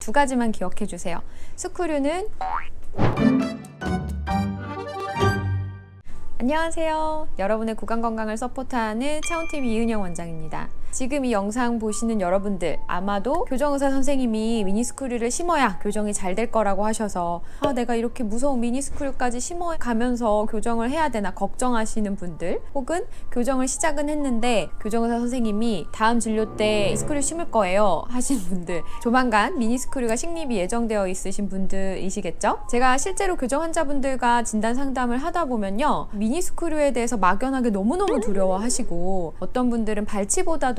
두 가지만 기억해 주세요. 스크류는 안녕하세요. 여러분의 구강 건강을 서포트하는 차온TV 이은영 원장입니다. 지금 이 영상 보시는 여러분들 아마도 교정의사 선생님이 미니스크류를 심어야 교정이 잘 될 거라고 하셔서 내가 이렇게 무서운 미니스크류까지 심어가면서 교정을 해야 되나 걱정하시는 분들, 혹은 교정을 시작은 했는데 교정의사 선생님이 다음 진료 때 미니스크류 심을 거예요 하신 분들, 조만간 미니스크류가 식립이 예정되어 있으신 분들이시겠죠? 제가 실제로 교정 환자분들과 진단 상담을 하다 보면요, 미니스크류에 대해서 막연하게 너무너무 두려워하시고, 어떤 분들은 발치보다도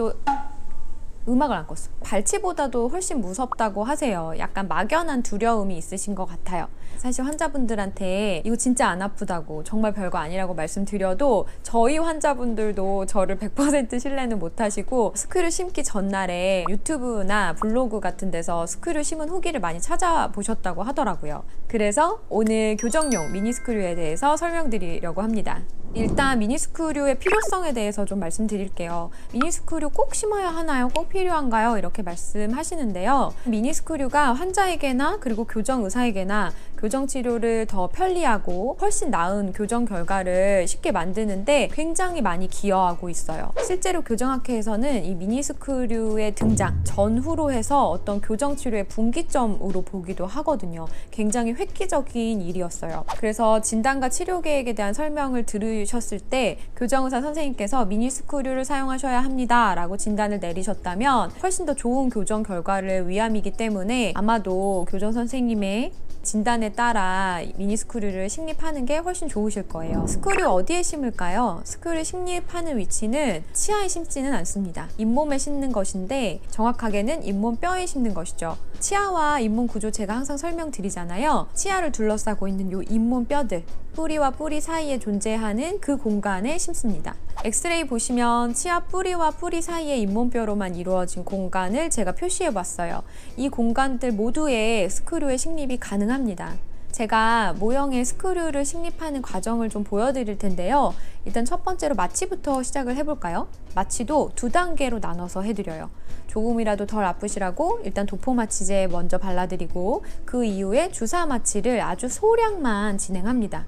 음악을 안 껐어. 발치보다도 훨씬 무섭다고 하세요. 약간 막연한 두려움이 있으신 것 같아요. 사실 환자분들한테 이거 진짜 안 아프다고, 정말 별거 아니라고 말씀드려도 저희 환자분들도 저를 100% 신뢰는 못하시고, 스크류 심기 전날에 유튜브나 블로그 같은 데서 스크류 심은 후기를 많이 찾아보셨다고 하더라고요. 그래서 오늘 교정용 미니스크류에 대해서 설명드리려고 합니다. 일단 미니스크류의 필요성에 대해서 좀 말씀드릴게요. 미니스크류 꼭 심어야 하나요? 꼭 필요한가요? 이렇게 말씀하시는데요. 미니스크류가 환자에게나 그리고 교정의사에게나 교정치료를 더 편리하고 훨씬 나은 교정 결과를 쉽게 만드는데 굉장히 많이 기여하고 있어요. 실제로 교정학회에서는 이 미니스크류의 등장 전후로 해서 어떤 교정치료의 분기점으로 보기도 하거든요. 굉장히 획기적인 일이었어요. 그래서 진단과 치료 계획에 대한 설명을 들으셨을 때 교정의사 선생님께서 미니스크류를 사용하셔야 합니다 라고 진단을 내리셨다면 훨씬 더 좋은 교정 결과를 위함이기 때문에 아마도 교정 선생님의 진단에 따라 미니스크류를 식립하는 게 훨씬 좋으실 거예요. 스크류 어디에 심을까요? 스크류 식립하는 위치는 치아에 심지는 않습니다. 잇몸에 심는 것인데 정확하게는 잇몸뼈에 심는 것이죠. 치아와 잇몸 구조 제가 항상 설명드리잖아요. 치아를 둘러싸고 있는 이 잇몸뼈들, 뿌리와 뿌리 사이에 존재하는 그 공간에 심습니다. 엑스레이 보시면 치아 뿌리와 뿌리 사이의 잇몸뼈로만 이루어진 공간을 제가 표시해 봤어요. 이 공간들 모두에 스크류의 식립이 가능합니다. 제가 모형의 스크류를 식립하는 과정을 좀 보여드릴 텐데요. 일단 첫 번째로 마취부터 시작을 해볼까요? 마취도 두 단계로 나눠서 해드려요. 조금이라도 덜 아프시라고 일단 도포 마취제 먼저 발라드리고, 그 이후에 주사 마취를 아주 소량만 진행합니다.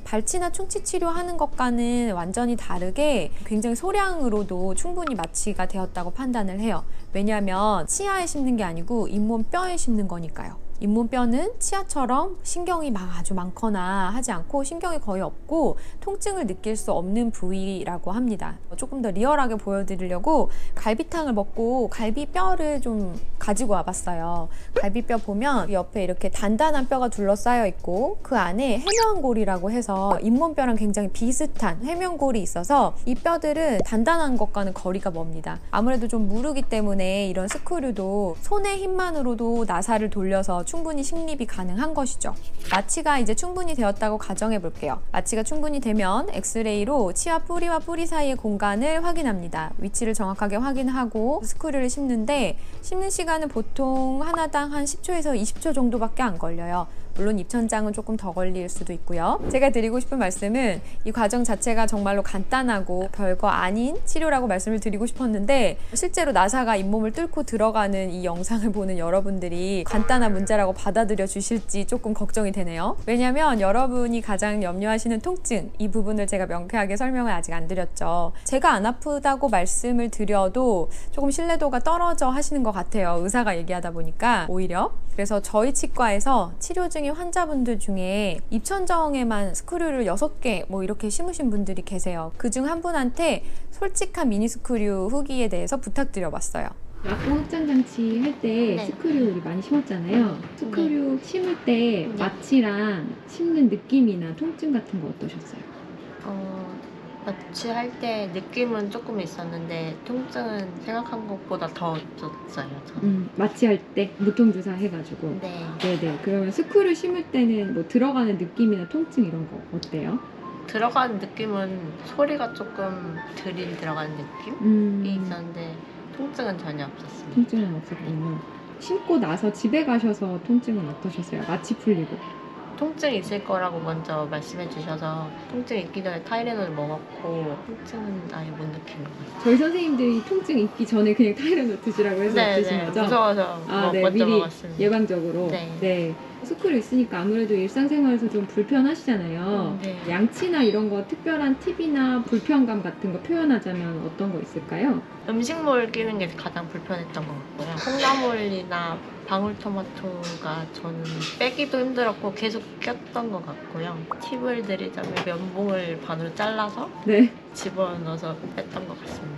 발치나 충치 치료하는 것과는 완전히 다르게 굉장히 소량으로도 충분히 마취가 되었다고 판단을 해요. 왜냐하면 치아에 심는 게 아니고 잇몸뼈에 심는 거니까요. 잇몸뼈는 치아처럼 신경이 아주 많거나 하지 않고 신경이 거의 없고 통증을 느낄 수 없는 부위라고 합니다. 조금 더 리얼하게 보여드리려고 갈비탕을 먹고 갈비뼈를 좀 가지고 와봤어요. 갈비뼈 보면 옆에 이렇게 단단한 뼈가 둘러싸여 있고 그 안에 해면골이라고 해서 잇몸뼈랑 굉장히 비슷한 해면골이 있어서 이 뼈들은 단단한 것과는 거리가 멉니다. 아무래도 좀 무르기 때문에 이런 스크류도 손의 힘만으로도 나사를 돌려서 충분히 식립이 가능한 것이죠. 마취가 이제 충분히 되었다고 가정해 볼게요. 마취가 충분히 되면 엑스레이로 치아 뿌리와 뿌리 사이의 공간을 확인합니다. 위치를 정확하게 확인하고 스크류를 심는데, 심는 시간은 보통 하나당 한 10초에서 20초 정도밖에 안 걸려요. 물론 입천장은 조금 더 걸릴 수도 있고요. 제가 드리고 싶은 말씀은 이 과정 자체가 정말로 간단하고 별거 아닌 치료라고 말씀을 드리고 싶었는데, 실제로 나사가 잇몸을 뚫고 들어가는 이 영상을 보는 여러분들이 간단한 문제라고 받아들여 주실지 조금 걱정이 되네요. 왜냐하면 여러분이 가장 염려하시는 통증, 이 부분을 제가 명쾌하게 설명을 아직 안 드렸죠. 제가 안 아프다고 말씀을 드려도 조금 신뢰도가 떨어져 하시는 것 같아요. 의사가 얘기하다 보니까 오히려. 그래서 저희 치과에서 치료 중인 환자분들 중에 입천정에만 스크류를 6개 이렇게 심으신 분들이 계세요. 그중 한 분한테 솔직한 미니스크류 후기에 대해서 부탁드려봤어요. 아까 확장 장치 할 때 네. 스크류 우리 많이 심었잖아요. 스크류 심을 때 마취랑 심는 느낌이나 통증 같은 거 어떠셨어요? 마취할 때 느낌은 조금 있었는데 통증은 생각한 것보다 더 없었어요. 저는. 마취할 때 무통주사 해가지고. 네. 네네. 그러면 스크류 심을 때는 뭐 들어가는 느낌이나 통증 이런 거 어때요? 들어가는 느낌은 소리가 조금 덜 들어가는 느낌이 있었는데 통증은 전혀 없었습니다. 통증은 없었군요. 심고 나서 집에 가셔서 통증은 어떠셨어요? 마취 풀리고. 통증이 있을 거라고 먼저 말씀해 주셔서 통증 있기 전에 타이레놀 먹었고 통증은 아예 못 느끼는 것 같아요. 저희 선생님들이 통증 있기 전에 그냥 타이레놀 드시라고 해서 드신 거죠? 무서워서 네, 먼저 미리 먹었습니다. 예방적으로. 네. 스크류 있으니까 아무래도 일상생활에서 좀 불편하시잖아요. 네. 양치나 이런 거 특별한 팁이나 불편감 같은 거 표현하자면 어떤 거 있을까요? 음식물 끼는 게 가장 불편했던 것 같고요. 콩나물이나 방울토마토가 저는 빼기도 힘들었고 계속 꼈던 것 같고요. 팁을 드리자면 면봉을 반으로 잘라서 네. 집어넣어서 뺐던 것 같습니다.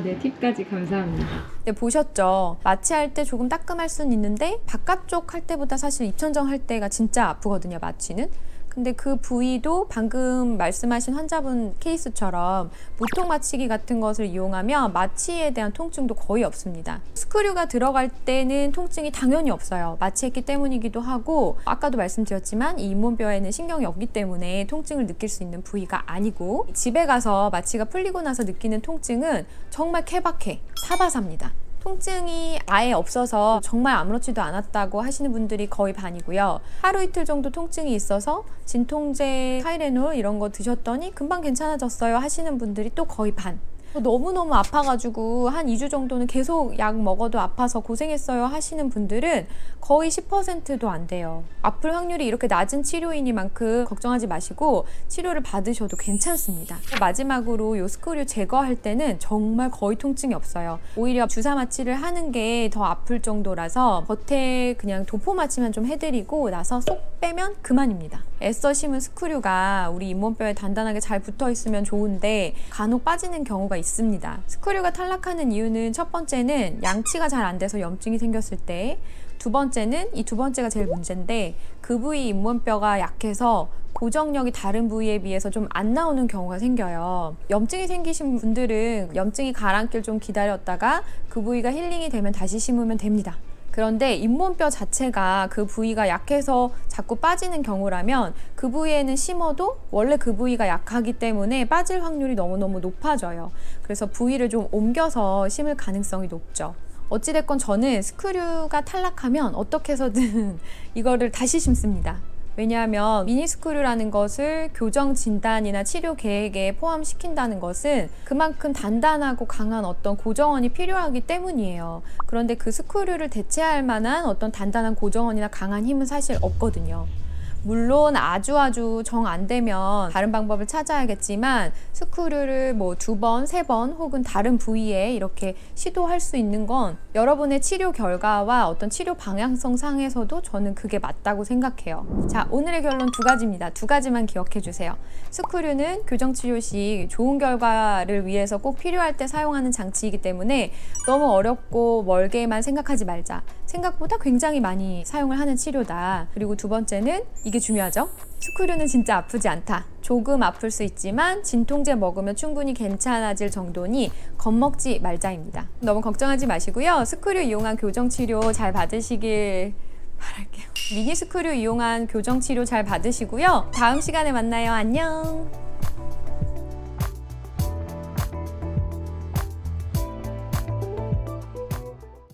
네. 팁까지 감사합니다. 네, 보셨죠? 마취할 때 조금 따끔할 수는 있는데 바깥쪽 할 때보다 사실 입천정 할 때가 진짜 아프거든요, 마취는. 근데 그 부위도 방금 말씀하신 환자분 케이스처럼 보통 마취기 같은 것을 이용하면 마취에 대한 통증도 거의 없습니다. 스크류가 들어갈 때는 통증이 당연히 없어요. 마취했기 때문이기도 하고 아까도 말씀드렸지만 이 잇몸뼈에는 신경이 없기 때문에 통증을 느낄 수 있는 부위가 아니고 집에 가서 마취가 풀리고 나서 느끼는 통증은 정말 케바케, 사바사입니다. 통증이 아예 없어서 정말 아무렇지도 않았다고 하시는 분들이 거의 반이고요. 하루 이틀 정도 통증이 있어서 진통제, 타이레놀 이런 거 드셨더니 금방 괜찮아졌어요 하시는 분들이 또 거의 반. 너무너무 아파가지고 한 2주 정도는 계속 약 먹어도 아파서 고생했어요 하시는 분들은 거의 10%도 안 돼요. 아플 확률이 이렇게 낮은 치료이니만큼 걱정하지 마시고 치료를 받으셔도 괜찮습니다. 마지막으로 요 스크류 제거할 때는 정말 거의 통증이 없어요. 오히려 주사 마취를 하는 게 더 아플 정도라서 겉에 그냥 도포 마취만 좀 해드리고 나서 쏙 빼면 그만입니다. 애써 심은 스크류가 우리 잇몸뼈에 단단하게 잘 붙어 있으면 좋은데 간혹 빠지는 경우가 있습니다. 스크류가 탈락하는 이유는 첫 번째는 양치가 잘 안 돼서 염증이 생겼을 때, 두 번째는 이 두 번째가 제일 문제인데 그 부위 잇몸뼈가 약해서 고정력이 다른 부위에 비해서 좀 안 나오는 경우가 생겨요. 염증이 생기신 분들은 염증이 가라앉길 좀 기다렸다가 그 부위가 힐링이 되면 다시 심으면 됩니다. 그런데 잇몸뼈 자체가 그 부위가 약해서 자꾸 빠지는 경우라면 그 부위에는 심어도 원래 그 부위가 약하기 때문에 빠질 확률이 너무너무 높아져요. 그래서 부위를 좀 옮겨서 심을 가능성이 높죠. 어찌됐건 저는 스크류가 탈락하면 어떻게 해서든 이거를 다시 심습니다. 왜냐하면 미니스크류라는 것을 교정 진단이나 치료 계획에 포함시킨다는 것은 그만큼 단단하고 강한 어떤 고정원이 필요하기 때문이에요. 그런데 그 스크류를 대체할 만한 어떤 단단한 고정원이나 강한 힘은 사실 없거든요. 물론 아주 정 안 되면 다른 방법을 찾아야겠지만 스크류를 뭐 2번, 3번 혹은 다른 부위에 이렇게 시도할 수 있는 건 여러분의 치료 결과와 어떤 치료 방향성 상에서도 저는 그게 맞다고 생각해요. 자, 오늘의 결론 2가지입니다. 2가지만 기억해 주세요. 스크류는 교정치료 시 좋은 결과를 위해서 꼭 필요할 때 사용하는 장치이기 때문에 너무 어렵고 멀게만 생각하지 말자. 생각보다 굉장히 많이 사용을 하는 치료다. 그리고 두 번째는 이게 중요하죠. 스크류는 진짜 아프지 않다. 조금 아플 수 있지만 진통제 먹으면 충분히 괜찮아질 정도니 겁먹지 말자입니다. 너무 걱정하지 마시고요. 스크류 이용한 교정치료 잘 받으시길 바랄게요. 미니 스크류 이용한 교정치료 잘 받으시고요. 다음 시간에 만나요. 안녕.